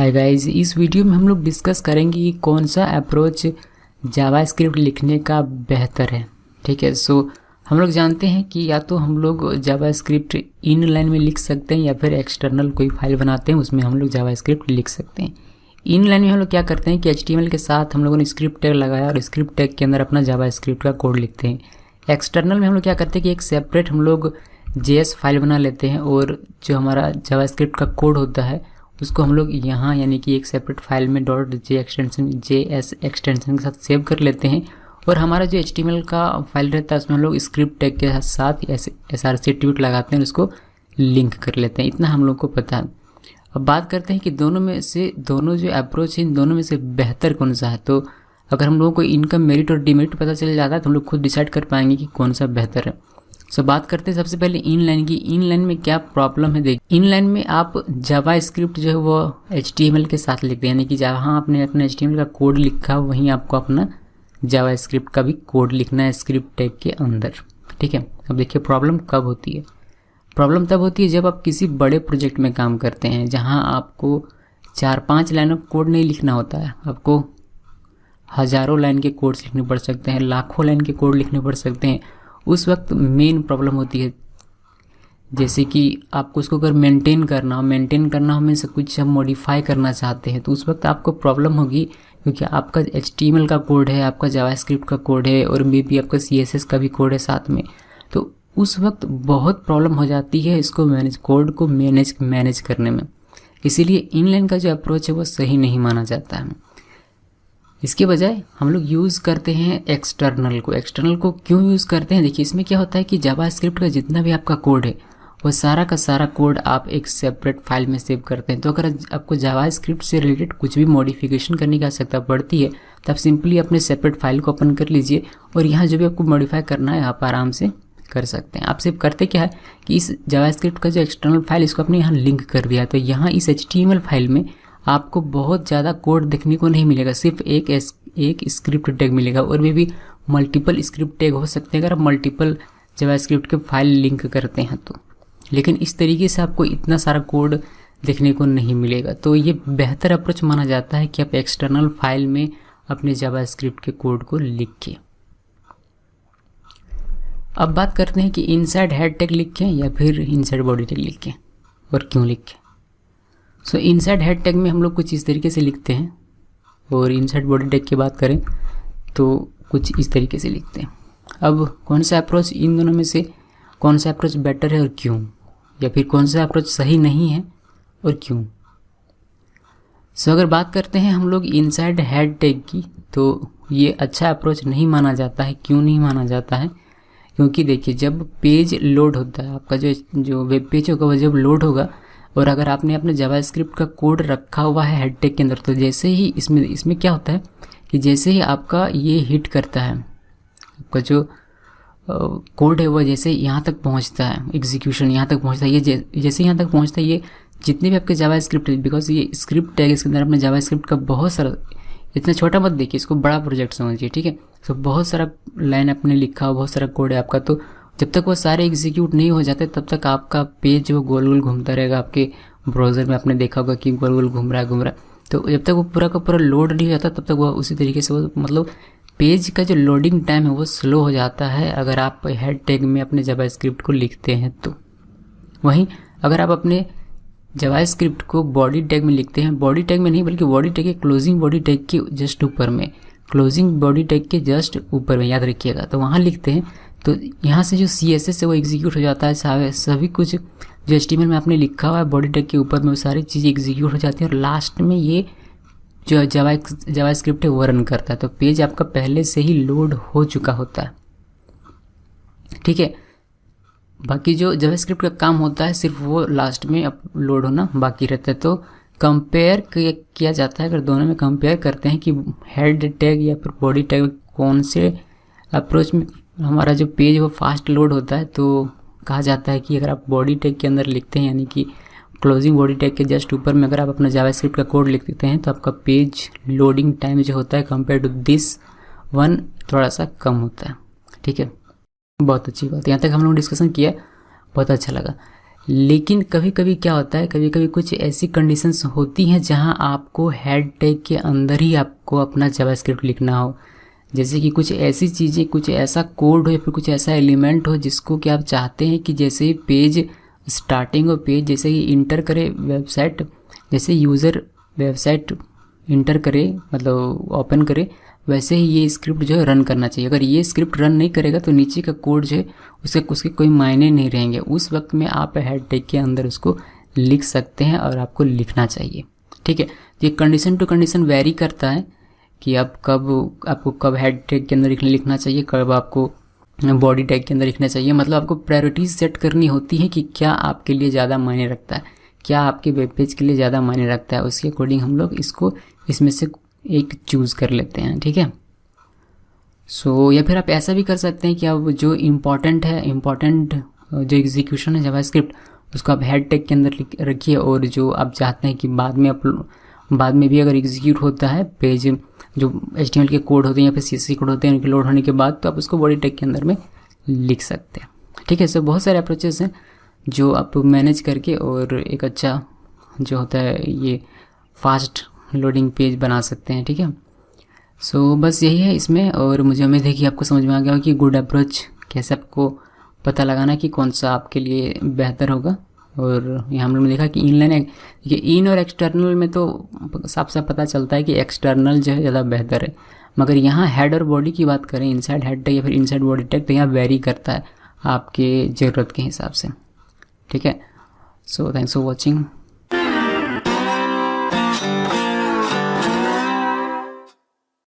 Hi guys, इस video में हम लोग डिस्कस करेंगे कि कौन सा अप्रोच जावास्क्रिप्ट लिखने का बेहतर है। ठीक है, सो हम लोग जानते हैं कि या तो हम लोग जावास्क्रिप्ट इन लाइन में लिख सकते हैं या फिर एक्सटर्नल कोई फाइल बनाते हैं उसमें हम लोग जावास्क्रिप्ट लिख सकते हैं। इन लाइन में हम लोग क्या करते हैं कि HTML के साथ हम लोगों ने स्क्रिप्ट टैग लगाया और स्क्रिप्ट टैग के अंदर अपना जावास्क्रिप्ट का कोड लिखते हैं। एक्सटर्नल में हम लोग क्या करते हैं कि एक सेपरेट हम लोग JS फाइल बना लेते हैं और जो हमारा जावास्क्रिप्ट का कोड होता है उसको हम लोग यहाँ यानी कि एक सेपरेट फाइल में .JS एक्सटेंशन के साथ सेव कर लेते हैं और हमारा जो HTML का फाइल रहता है उसमें हम लोग स्क्रिप्ट टैग के साथ src ट्यूट लगाते हैं और उसको लिंक कर लेते हैं। इतना हम लोग को पता है। अब बात करते हैं कि दोनों जो अप्रोच है इन दोनों में से बेहतर कौन सा है। तो अगर हम लोगों को इनका मेरिट और डिमेरिट पता चल जाता है तो हम लोग खुद डिसाइड कर पाएंगे कि कौन सा बेहतर है। सो बात करते हैं सबसे पहले इन लाइन की। इन लाइन में क्या प्रॉब्लम है, देखिए इन लाइन में आप जावास्क्रिप्ट जो है वो HTML के साथ लिखते हैं, यानी कि जहाँ आपने अपना HTML का कोड लिखा वहीं आपको अपना जावास्क्रिप्ट का भी कोड लिखना है स्क्रिप्ट टैग के अंदर। ठीक है, अब देखिए प्रॉब्लम कब होती है। प्रॉब्लम तब होती है जब आप किसी बड़े प्रोजेक्ट में काम करते हैं जहाँ आपको 4-5 लाइन ऑफ कोड नहीं लिखना होता है, आपको हज़ारों लाइन के कोड्स लिखने पड़ सकते हैं, लाखों लाइन के कोड लिखने पड़ सकते हैं। उस वक्त मेन प्रॉब्लम होती है जैसे कि आपको उसको अगर मेंटेन करना हो में से कुछ हम मॉडिफाई करना चाहते हैं तो उस वक्त आपको प्रॉब्लम होगी, क्योंकि आपका HTML का कोड है, आपका जावास्क्रिप्ट का कोड है और मे बी आपका CSS का भी कोड है साथ में। तो उस वक्त बहुत प्रॉब्लम हो जाती है इसको कोड को मैनेज करने में। इसीलिए इनलाइन का जो अप्रोच है वो सही नहीं माना जाता है। इसके बजाय हम लोग यूज़ करते हैं एक्सटर्नल को। एक्सटर्नल को क्यों यूज़ करते हैं, देखिए इसमें क्या होता है कि जावास्क्रिप्ट का जितना भी आपका कोड है वो सारा का सारा कोड आप एक सेपरेट फाइल में सेव करते हैं। तो अगर आपको जावास्क्रिप्ट से रिलेटेड कुछ भी मॉडिफिकेशन करने की आवश्यकता पड़ती है तो आप सिंपली अपने सेपरेट फाइल को ओपन कर लीजिए और यहाँ जो भी आपको मॉडिफाई करना है आप आराम से कर सकते हैं। आप सिर्फ करते क्या है कि इस जावास्क्रिप्ट का जो एक्सटर्नल फाइल इसको आपने यहाँ लिंक कर दिया, तो यहाँ इस HTML फाइल में आपको बहुत ज़्यादा कोड देखने को नहीं मिलेगा, सिर्फ एक स्क्रिप्ट टैग मिलेगा और भी मल्टीपल स्क्रिप्ट टैग हो सकते हैं अगर आप मल्टीपल जावास्क्रिप्ट के फाइल लिंक करते हैं तो। लेकिन इस तरीके से आपको इतना सारा कोड देखने को नहीं मिलेगा। तो ये बेहतर अप्रोच माना जाता है कि आप एक्सटर्नल फाइल में अपने जावास्क्रिप्ट के कोड को लिखें। अब बात करते हैं कि इनसाइड हेड टैग लिखें या फिर इनसाइड बॉडी टैग लिखें और क्यों लिखें। सो इनसाइड हेड टैग में हम लोग कुछ इस तरीके से लिखते हैं और इनसाइड बॉडी टैग की बात करें तो कुछ इस तरीके से लिखते हैं। अब कौन सा अप्रोच, इन दोनों में से कौन सा अप्रोच बेटर है और क्यों, या फिर कौन सा अप्रोच सही नहीं है और क्यों। सो अगर बात करते हैं हम लोग इनसाइड हेड टैग की तो ये अच्छा अप्रोच नहीं माना जाता है। क्यों नहीं माना जाता है, क्योंकि देखिए जब पेज लोड होता है आपका जो वेब पेज होगा वो जब लोड होगा और अगर आपने अपने जावास्क्रिप्ट का कोड रखा हुआ है हेड टैग के अंदर तो जैसे ही इसमें क्या होता है कि जैसे ही आपका ये हिट करता है, आपका जो कोड है वो जैसे यहाँ तक पहुँचता है, एग्जीक्यूशन यहाँ तक पहुँचता है, ये जैसे यहाँ तक पहुँचता है ये जितने भी आपके जावास्क्रिप्ट है, बिकॉज ये स्क्रिप्ट टैग इसके अंदर अपने जावास्क्रिप्ट का बहुत सारा, इतना छोटा मत देखिए, इसको बड़ा प्रोजेक्ट समझिए। ठीक है, तो बहुत सारा लाइन आपने लिखा हो, बहुत सारा कोड है आपका, तो जब तक वो सारे एग्जीक्यूट नहीं हो जाते तब तक आपका पेज जो गोल गोल घूमता रहेगा। आपके ब्राउज़र में आपने देखा होगा कि गोल गोल घूम रहा है, तो जब तक वो पूरा का पूरा लोड नहीं हो जाता तब तक वो उसी तरीके से वो मतलब पेज का जो लोडिंग टाइम है वो स्लो हो जाता है अगर आप हेड टैग में अपने जावास्क्रिप्ट को लिखते हैं तो। वहीं अगर आप अपने जावास्क्रिप्ट को बॉडी टैग में लिखते हैं, बॉडी टैग में नहीं बल्कि बॉडी टैग के क्लोजिंग बॉडी टैग के जस्ट ऊपर में, क्लोजिंग बॉडी टैग के जस्ट ऊपर में, याद रखिएगा, तो वहाँ लिखते हैं तो यहाँ से जो CSS है वो एग्जीक्यूट हो जाता है। सभी कुछ जो HTML में आपने लिखा हुआ है बॉडी टैग के ऊपर में वो सारी चीज़ें एग्जीक्यूट हो जाती है और लास्ट में ये जो जावास्क्रिप्ट है वो रन करता है। तो पेज आपका पहले से ही लोड हो चुका होता है। ठीक है, बाकी जो जावास्क्रिप्ट का काम होता है सिर्फ वो लास्ट में लोड होना बाकी रहता है। तो कंपेयर किया जाता है, अगर दोनों में कंपेयर करते हैं कि हेड टैग या फिर बॉडी टैग कौन से अप्रोच में हमारा जो पेज है वो फास्ट लोड होता है, तो कहा जाता है कि अगर आप बॉडी टैग के अंदर लिखते हैं यानी कि क्लोजिंग बॉडी टैग के जस्ट ऊपर में अगर आप अपना जावास्क्रिप्ट का कोड लिख देते हैं तो आपका पेज लोडिंग टाइम जो होता है कंपेयर टू दिस वन थोड़ा सा कम होता है। ठीक है, बहुत अच्छी बात, यहाँ तक हम लोग डिस्कशन किया, बहुत अच्छा लगा। लेकिन कभी कभी क्या होता है, कभी कभी कुछ ऐसी कंडीशंस होती हैं जहां आपको हेड टैग के अंदर ही आपको अपना जावास्क्रिप्ट लिखना हो। जैसे कि कुछ ऐसी चीज़ें, कुछ ऐसा कोड हो या फिर कुछ ऐसा एलिमेंट हो जिसको कि आप चाहते हैं कि जैसे ही पेज स्टार्टिंग और पेज जैसे ही इंटर करे वेबसाइट, जैसे यूज़र वेबसाइट इंटर करे मतलब ओपन करे, वैसे ही ये स्क्रिप्ट जो है रन करना चाहिए। अगर ये स्क्रिप्ट रन नहीं करेगा तो नीचे का कोड जो है उसके कोई मायने नहीं रहेंगे। उस वक्त में आप हेड टैग के अंदर उसको लिख सकते हैं और आपको लिखना चाहिए, ठीक है। ये कंडीशन टू कंडीशन वेरी करता है कि आपको कब हेड टैग के अंदर लिखना चाहिए, कब आपको बॉडी टैग के अंदर लिखना चाहिए। मतलब आपको प्रायोरिटीज सेट करनी होती है कि क्या आपके लिए ज़्यादा मायने रखता है, क्या आपके वेब पेज के लिए ज़्यादा मायने रखता है। उसके अकॉर्डिंग हम लोग इसमें से एक चूज़ कर लेते हैं, ठीक है। सो या फिर आप ऐसा भी कर सकते हैं कि आप जो इम्पॉर्टेंट जो एग्जीक्यूशन है जावास्क्रिप्ट उसको आप हेड टैग के अंदर रखिए, और जो आप चाहते हैं कि बाद में भी अगर एग्जीक्यूट होता है पेज, जो HTML के कोड होते हैं या फिर CSS कोड होते हैं, उनके लोड होने के बाद तो आप उसको बॉडी टैग के अंदर में लिख सकते हैं, ठीक है। सो बहुत सारे अप्रोचेस हैं जो आप मैनेज करके और एक अच्छा जो होता है ये फास्ट लोडिंग पेज बना सकते हैं, ठीक है। सो बस यही है इसमें, और मुझे उम्मीद है कि आपको समझ में आ गया हो कि गुड अप्रोच कैसे आपको पता लगाना कि कौन सा आपके लिए बेहतर होगा। और यहाँ हम लोगों ने देखा कि इनलाइन, देखिए इन और एक्सटर्नल में तो साफ साफ पता चलता है कि एक्सटर्नल जो है ज़्यादा बेहतर है, मगर यहाँ हेड और बॉडी की बात करें, इनसाइड हेड टैग या फिर इनसाइड बॉडी टैग, तो यहाँ वेरी करता है आपके ज़रूरत के हिसाब से, ठीक है। So thanks for watching.